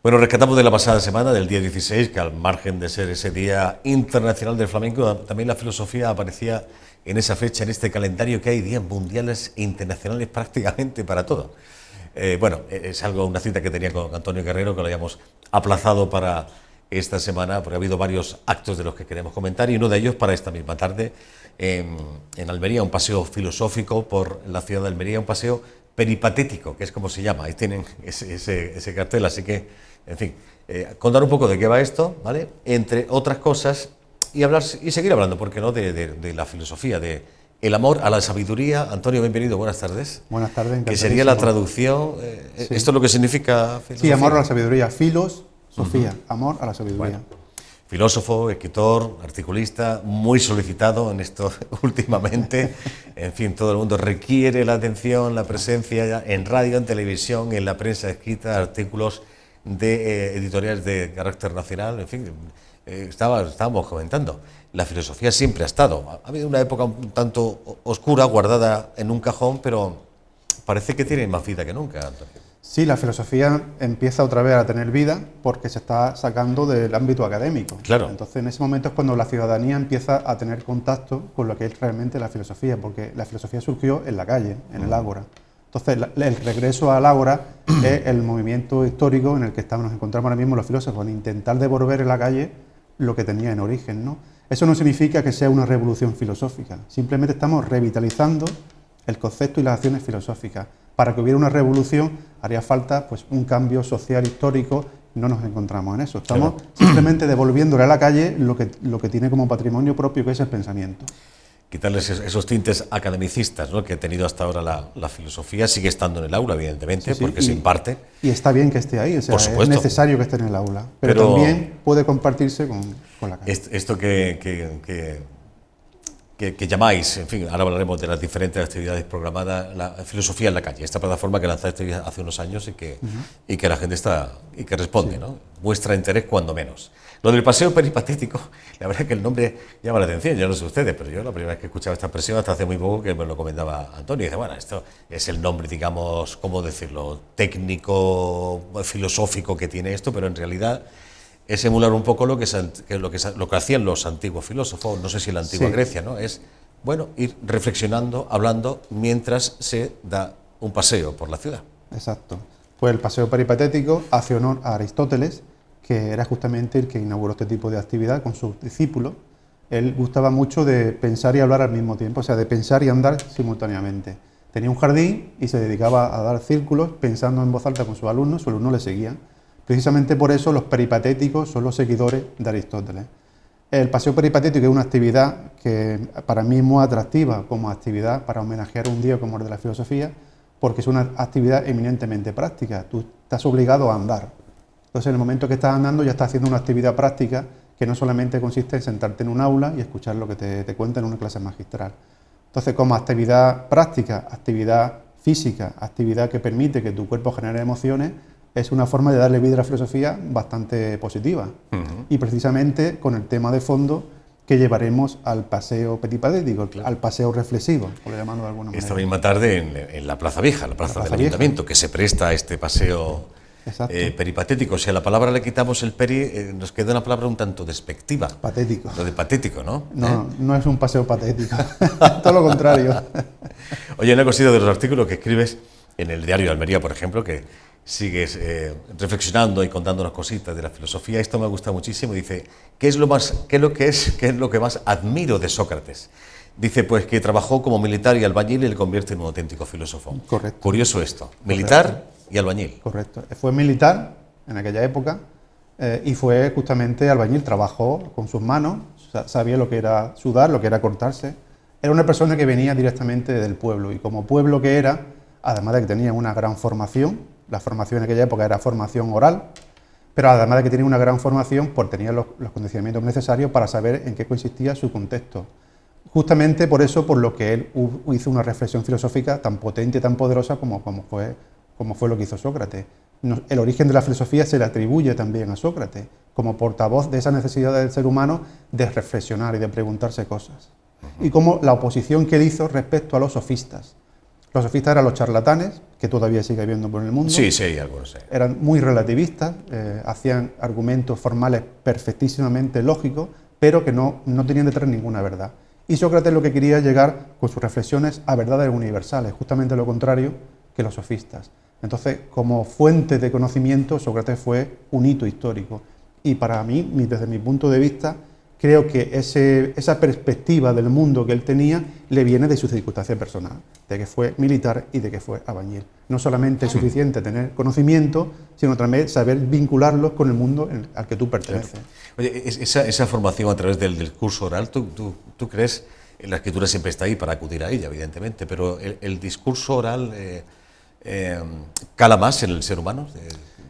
Bueno, rescatamos de la pasada semana, del día 16, que al margen de ser ese Día Internacional del Flamenco, también la filosofía aparecía en esa fecha, en este calendario que hay días mundiales e internacionales prácticamente para todo. Bueno, es una cita que tenía con Antonio Guerrero, que lo habíamos aplazado para esta semana, porque ha habido varios actos de los que queremos comentar, y uno de ellos para esta misma tarde en Almería, un paseo filosófico por la ciudad de Almería, un paseo peripatético, que es como se llama. Ahí tienen ese cartel, así que, en fin, contar un poco de qué va esto, ¿vale? Entre otras cosas, y seguir hablando, ¿por qué no?, de la filosofía, de el amor a la sabiduría. Antonio, bienvenido, buenas tardes. Buenas tardes. Que sería la traducción, sí. ¿Esto es lo que significa filosofía? Sí, amor a la sabiduría, filosofía, amor a la sabiduría. Bueno, filósofo, escritor, articulista, muy solicitado en esto últimamente. En fin, todo el mundo requiere la atención, la presencia en radio, en televisión, en la prensa escrita, artículos de editoriales de carácter nacional. En fin, estábamos comentando, la filosofía siempre ha estado. Ha habido una época un tanto oscura, guardada en un cajón, pero parece que tiene más vida que nunca, Antonio. Sí, la filosofía empieza otra vez a tener vida porque se está sacando del ámbito académico. Claro. Entonces, en ese momento es cuando la ciudadanía empieza a tener contacto con lo que es realmente la filosofía, porque la filosofía surgió en la calle, en el ágora. Entonces, el regreso al ágora es el movimiento histórico en el que nos encontramos ahora mismo los filósofos, en intentar devolver en la calle lo que tenía en origen, ¿no? Eso no significa que sea una revolución filosófica, simplemente estamos revitalizando el concepto y las acciones filosóficas. Para que hubiera una revolución haría falta pues un cambio social histórico, no nos encontramos en eso. Estamos simplemente devolviéndole a la calle lo que tiene como patrimonio propio, que es el pensamiento. Quitarles esos tintes academicistas, ¿no?, que ha tenido hasta ahora la filosofía. Sigue estando en el aula, evidentemente, sí, porque se imparte. Y está bien que esté ahí, o sea, es necesario que esté en el aula, pero también puede compartirse con la calle. Esto que llamáis, en fin, ahora hablaremos de las diferentes actividades programadas, la filosofía en la calle, esta plataforma que lanzaste hace unos años y que la gente que responde, sí, ¿no?, muestra interés cuando menos. Lo del paseo peripatético, la verdad es que el nombre llama la atención, yo no sé ustedes, pero yo la primera vez que escuchaba esta expresión, hasta hace muy poco, que me lo comentaba Antonio, y dice, bueno, esto es el nombre, digamos, ¿cómo decirlo?, técnico, filosófico que tiene esto, pero en realidad es emular un poco lo que hacían los antiguos filósofos, no sé si en la antigua Grecia, ¿no? Es, bueno, ir reflexionando, hablando, mientras se da un paseo por la ciudad. Exacto. Pues el paseo peripatético hace honor a Aristóteles, que era justamente el que inauguró este tipo de actividad con sus discípulos. Él gustaba mucho de pensar y hablar al mismo tiempo, o sea, de pensar y andar simultáneamente. Tenía un jardín y se dedicaba a dar círculos pensando en voz alta con sus alumnos le seguían. Precisamente por eso los peripatéticos son los seguidores de Aristóteles. El paseo peripatético es una actividad que para mí es muy atractiva como actividad para homenajear un día como el de la filosofía, porque es una actividad eminentemente práctica. Tú estás obligado a andar. Entonces, en el momento que estás andando ya estás haciendo una actividad práctica que no solamente consiste en sentarte en un aula y escuchar lo que te cuentan en una clase magistral. Entonces, como actividad práctica, actividad física, actividad que permite que tu cuerpo genere emociones, es una forma de darle vida a la filosofía bastante positiva. Y precisamente con el tema de fondo que llevaremos al paseo peripatético, al paseo reflexivo, por llamarlo de alguna manera. Esta misma tarde en la Plaza Vieja, la plaza del Ayuntamiento, que se presta a este paseo peripatético. Si a la palabra le quitamos el peri, nos queda una palabra un tanto despectiva. Patético. Lo de patético, ¿no? No es un paseo patético, todo lo contrario. Oye, una cosita de los artículos que escribes en el diario de Almería, por ejemplo, que sigues reflexionando y contándonos cositas de la filosofía. Esto me gusta muchísimo. Dice, ¿qué es lo que más admiro de Sócrates? Dice, pues que trabajó como militar y albañil y le convierte en un auténtico filósofo. Correcto. Curioso esto, militar y albañil. Correcto. Fue militar en aquella época y fue justamente albañil, trabajó con sus manos, sabía lo que era sudar, lo que era cortarse. Era una persona que venía directamente del pueblo y como pueblo que era, además de que tenía una gran formación, la formación en aquella época era formación oral, pero además de que tenía una gran formación, pues tenía los conocimientos necesarios para saber en qué consistía su contexto. Justamente por eso, por lo que él hizo una reflexión filosófica tan potente y tan poderosa como fue lo que hizo Sócrates. El origen de la filosofía se le atribuye también a Sócrates, como portavoz de esa necesidad del ser humano de reflexionar y de preguntarse cosas. Y como la oposición que él hizo respecto a los sofistas. Los sofistas eran los charlatanes, que todavía sigue habiendo por el mundo. Sí, sí, hay algunos, sí. Eran muy relativistas, hacían argumentos formales perfectísimamente lógicos, pero que no tenían detrás ninguna verdad. Y Sócrates lo que quería llegar con sus reflexiones a verdades universales, justamente lo contrario que los sofistas. Entonces, como fuente de conocimiento, Sócrates fue un hito histórico. Y para mí, desde mi punto de vista, creo que esa perspectiva del mundo que él tenía le viene de su circunstancia personal, de que fue militar y de que fue albañil. No solamente es suficiente tener conocimiento, sino también saber vincularlos con el mundo al que tú perteneces. Claro. Oye, esa formación a través del discurso oral, ¿tú crees? La escritura siempre está ahí para acudir a ella, evidentemente, pero el discurso oral cala más en el ser humano.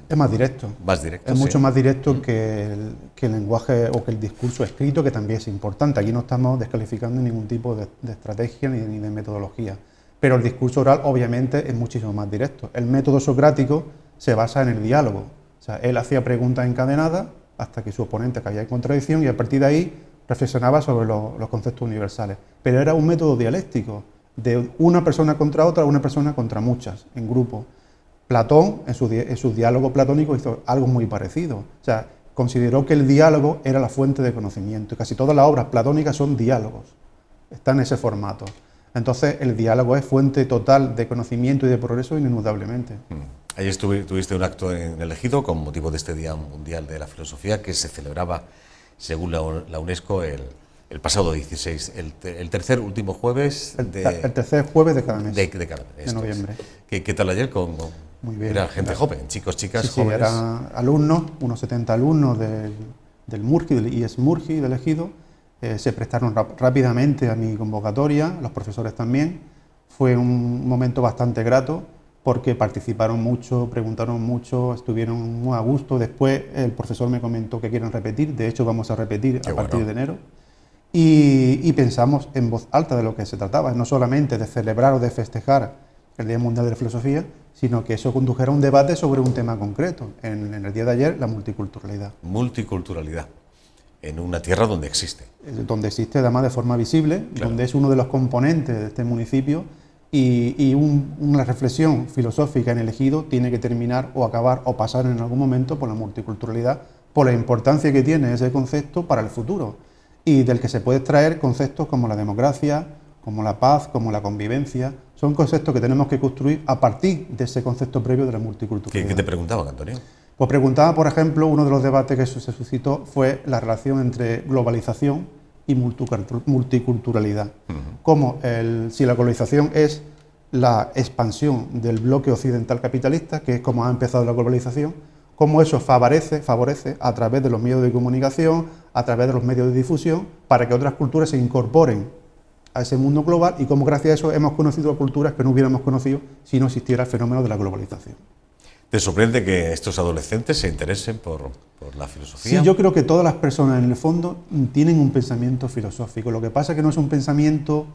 Es más directo. Más directo, es sí. mucho más directo que el lenguaje o que el discurso escrito, que también es importante. Aquí no estamos descalificando ningún tipo de estrategia ni de metodología. Pero el discurso oral, obviamente, es muchísimo más directo. El método socrático se basa en el diálogo. O sea, él hacía preguntas encadenadas hasta que su oponente caía en contradicción y a partir de ahí reflexionaba sobre los conceptos universales. Pero era un método dialéctico, de una persona contra otra, una persona contra muchas, en grupo. Platón, en su diálogo platónico, hizo algo muy parecido. O sea, consideró que el diálogo era la fuente de conocimiento. Casi todas las obras platónicas son diálogos, están en ese formato. Entonces, el diálogo es fuente total de conocimiento y de progreso, inenudablemente. Ayer tuviste un acto en el Ejido con motivo de este Día Mundial de la Filosofía que se celebraba, según la UNESCO, el pasado 16, el tercer último jueves El tercer jueves de cada mes. De cada mes. De noviembre. ¿Qué tal ayer? Muy bien. Era gente joven, chicos, chicas, sí, jóvenes. Eran alumnos, unos 70 alumnos del Murgi, del IES Murgi, del Ejido. Se prestaron rápidamente a mi convocatoria, los profesores también. Fue un momento bastante grato porque participaron mucho, preguntaron mucho, estuvieron muy a gusto. Después el profesor me comentó que quieren repetir, de hecho vamos a repetir a partir de enero. Y pensamos en voz alta de lo que se trataba, no solamente de celebrar o de festejar el Día Mundial de la Filosofía, sino que eso condujera a un debate sobre un tema concreto. En el día de ayer, la multiculturalidad. Multiculturalidad, en una tierra donde existe. Donde existe además de forma visible, claro. Donde es uno de los componentes de este municipio y una reflexión filosófica en el Ejido tiene que terminar o acabar o pasar en algún momento por la multiculturalidad, por la importancia que tiene ese concepto para el futuro y del que se puede extraer conceptos como la democracia, como la paz, como la convivencia. Son conceptos que tenemos que construir a partir de ese concepto previo de la multiculturalidad. ¿Qué te preguntaban, Antonio? Pues preguntaba, por ejemplo, uno de los debates que se suscitó fue la relación entre globalización y multiculturalidad. Cómo si la globalización es la expansión del bloque occidental capitalista, que es como ha empezado la globalización, cómo eso favorece a través de los medios de comunicación, a través de los medios de difusión, para que otras culturas se incorporen a ese mundo global y cómo gracias a eso hemos conocido culturas que no hubiéramos conocido si no existiera el fenómeno de la globalización. ¿Te sorprende que estos adolescentes se interesen por la filosofía? Sí, yo creo que todas las personas en el fondo tienen un pensamiento filosófico. Lo que pasa es que no es un pensamiento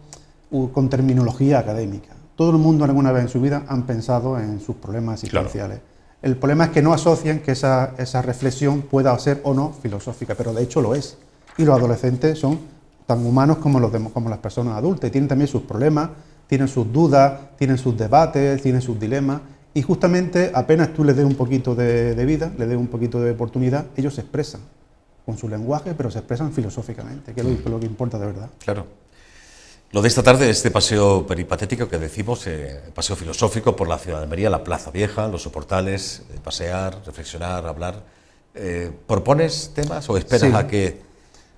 con terminología académica. Todo el mundo alguna vez en su vida han pensado en sus problemas existenciales. Claro. El problema es que no asocian que esa reflexión pueda ser o no filosófica, pero de hecho lo es. Y los adolescentes son tan humanos como las personas adultas, y tienen también sus problemas, tienen sus dudas, tienen sus debates, tienen sus dilemas. Y justamente apenas tú les des un poquito de vida, les des un poquito de oportunidad, ellos se expresan con su lenguaje, pero se expresan filosóficamente, que es lo que importa de verdad. Claro. Lo de esta tarde, este paseo peripatético que decimos, paseo filosófico por la ciudad de Almería, la Plaza Vieja, los soportales, pasear, reflexionar, hablar. ¿Propones temas o esperas a que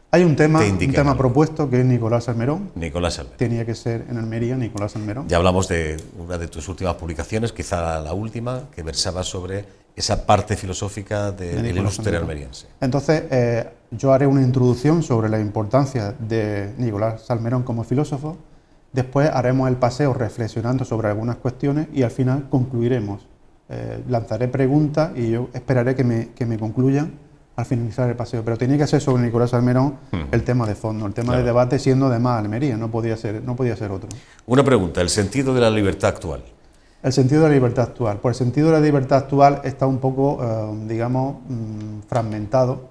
hay un tema propuesto que es Nicolás Salmerón. Nicolás Salmerón. Tenía que ser en Almería, Nicolás Salmerón. Ya hablamos de una de tus últimas publicaciones, quizá la última, que versaba sobre esa parte filosófica del ilustre almeriense. Entonces, yo haré una introducción sobre la importancia de Nicolás Salmerón como filósofo. Después haremos el paseo reflexionando sobre algunas cuestiones y al final concluiremos. Lanzaré preguntas y yo esperaré que me concluyan al finalizar el paseo, pero tenía que ser sobre Nicolás Salmerón el tema de fondo, el tema de debate, siendo además Almería, no podía ser otro. Una pregunta, ¿el sentido de la libertad actual? El sentido de la libertad actual. Pues el sentido de la libertad actual está un poco, fragmentado,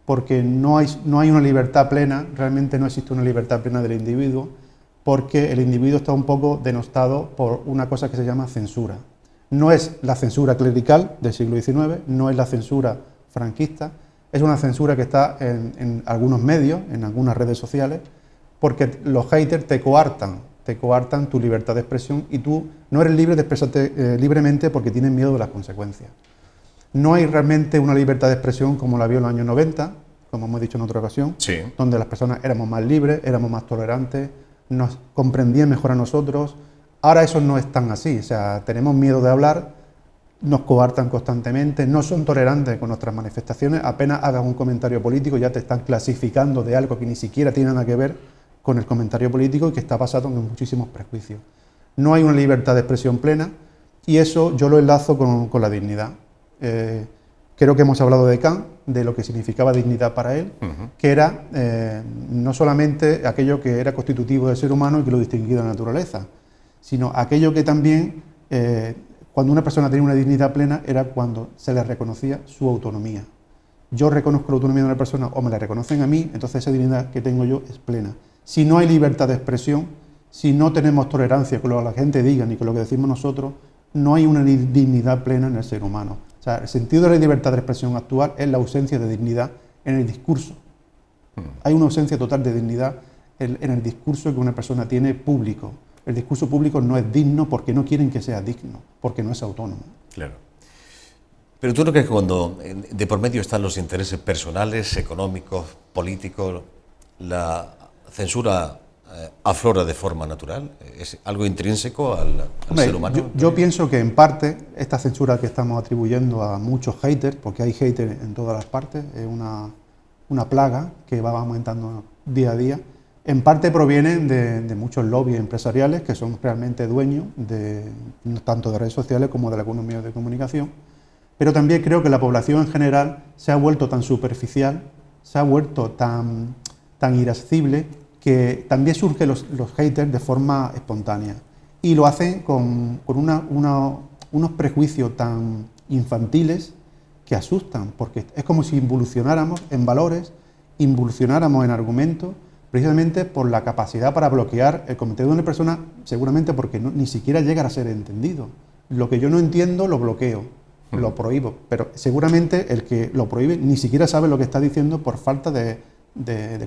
porque no hay una libertad plena, realmente no existe una libertad plena del individuo, porque el individuo está un poco denostado por una cosa que se llama censura. No es la censura clerical del siglo XIX, no es la censura franquista, es una censura que está en algunos medios, en algunas redes sociales, porque los haters te coartan tu libertad de expresión y tú no eres libre de expresarte libremente porque tienes miedo de las consecuencias. No hay realmente una libertad de expresión como la había en los años 90, como hemos dicho en otra ocasión, sí, donde las personas éramos más libres, éramos más tolerantes, nos comprendían mejor a nosotros. Ahora eso no es tan así, o sea, tenemos miedo de hablar, nos coartan constantemente, no son tolerantes con nuestras manifestaciones, apenas hagas un comentario político ya te están clasificando de algo que ni siquiera tiene nada que ver con el comentario político y que está basado en muchísimos prejuicios. No hay una libertad de expresión plena y eso yo lo enlazo con la dignidad. Creo que hemos hablado de Kant, de lo que significaba dignidad para él, que era no solamente aquello que era constitutivo del ser humano y que lo distinguía de la naturaleza, sino aquello que también, cuando una persona tenía una dignidad plena, era cuando se le reconocía su autonomía. Yo reconozco la autonomía de una persona o me la reconocen a mí, entonces esa dignidad que tengo yo es plena. Si no hay libertad de expresión, si no tenemos tolerancia con lo que la gente diga ni con lo que decimos nosotros, no hay una dignidad plena en el ser humano. O sea, el sentido de la libertad de expresión actual es la ausencia de dignidad en el discurso. Hay una ausencia total de dignidad en el discurso que una persona tiene público. El discurso público no es digno porque no quieren que sea digno, porque no es autónomo. Claro. Pero tú no crees que cuando de por medio están los intereses personales, económicos, políticos, la censura aflora de forma natural? ¿Es algo intrínseco al ser humano? Yo pienso que en parte esta censura que estamos atribuyendo a muchos haters, porque hay haters en todas las partes, es una plaga que va aumentando día a día, en parte provienen de muchos lobbies empresariales que son realmente dueños tanto de redes sociales como de algunos medios de comunicación, pero también creo que la población en general se ha vuelto tan superficial, se ha vuelto tan irascible, que también surgen los haters de forma espontánea y lo hacen con unos prejuicios tan infantiles que asustan, porque es como si involucionáramos en valores, involucionáramos en argumentos, precisamente por la capacidad para bloquear el comentario de una persona, seguramente porque ni siquiera llega a ser entendido. Lo que yo no entiendo lo bloqueo, lo prohíbo, pero seguramente el que lo prohíbe ni siquiera sabe lo que está diciendo por falta de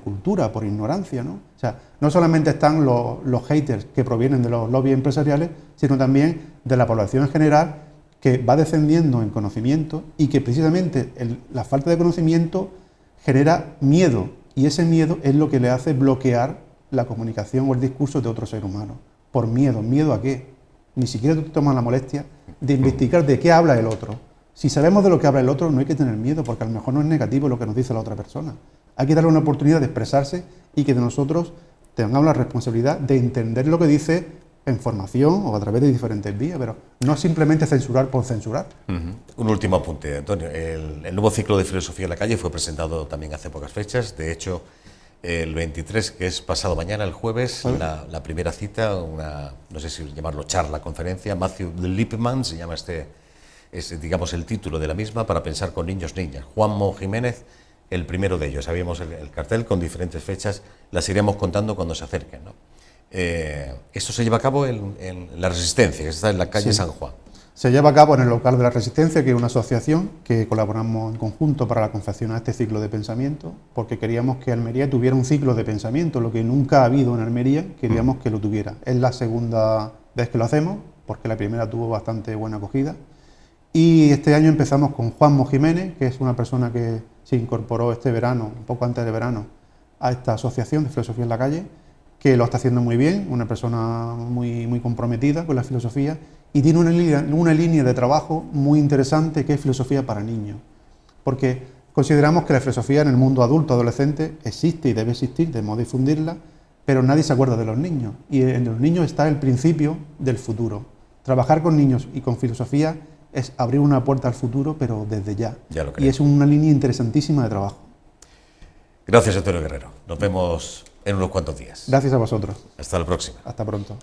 cultura, por ignorancia, ¿no? O sea, no solamente están los haters que provienen de los lobbies empresariales, sino también de la población en general que va descendiendo en conocimiento y que precisamente la falta de conocimiento genera miedo y ese miedo es lo que le hace bloquear la comunicación o el discurso de otro ser humano. Por miedo. ¿Miedo a qué? Ni siquiera tú te tomas la molestia de investigar de qué habla el otro. Si sabemos de lo que habla el otro, no hay que tener miedo, porque a lo mejor no es negativo lo que nos dice la otra persona. Hay que darle una oportunidad de expresarse y que de nosotros tengamos la responsabilidad de entender lo que dice en formación o a través de diferentes vías, pero no simplemente censurar por censurar. Un último apunte, Antonio. El nuevo ciclo de Filosofía en la Calle fue presentado también hace pocas fechas. De hecho, el 23, que es pasado mañana, el jueves, la primera cita, no sé si llamarlo charla, conferencia, Matthew Lipman, se llama es digamos el título de la misma, para pensar con niños, niñas. Juanmo Jiménez, el primero de ellos. Sabíamos el cartel con diferentes fechas, las iremos contando cuando se acerquen, ¿no? Esto se lleva a cabo en La Resistencia, que está en la calle San Juan. Se lleva a cabo en el local de La Resistencia, que es una asociación que colaboramos en conjunto para la confección de este ciclo de pensamiento, porque queríamos que Almería tuviera un ciclo de pensamiento, lo que nunca ha habido en Almería, queríamos que lo tuviera. Es la segunda vez que lo hacemos, porque la primera tuvo bastante buena acogida. Y este año empezamos con Juanmo Jiménez, que es una persona que se incorporó este verano, un poco antes de verano, a esta asociación de Filosofía en la Calle, que lo está haciendo muy bien, una persona muy comprometida con la filosofía y tiene una línea de trabajo muy interesante que es filosofía para niños, porque consideramos que la filosofía en el mundo adulto, adolescente, existe y debe existir, debemos difundirla, pero nadie se acuerda de los niños y en los niños está el principio del futuro. Trabajar con niños y con filosofía es abrir una puerta al futuro, pero desde ya. Y es una línea interesantísima de trabajo. Gracias, Antonio Guerrero. Nos vemos en unos cuantos días. Gracias a vosotros. Hasta la próxima. Hasta pronto.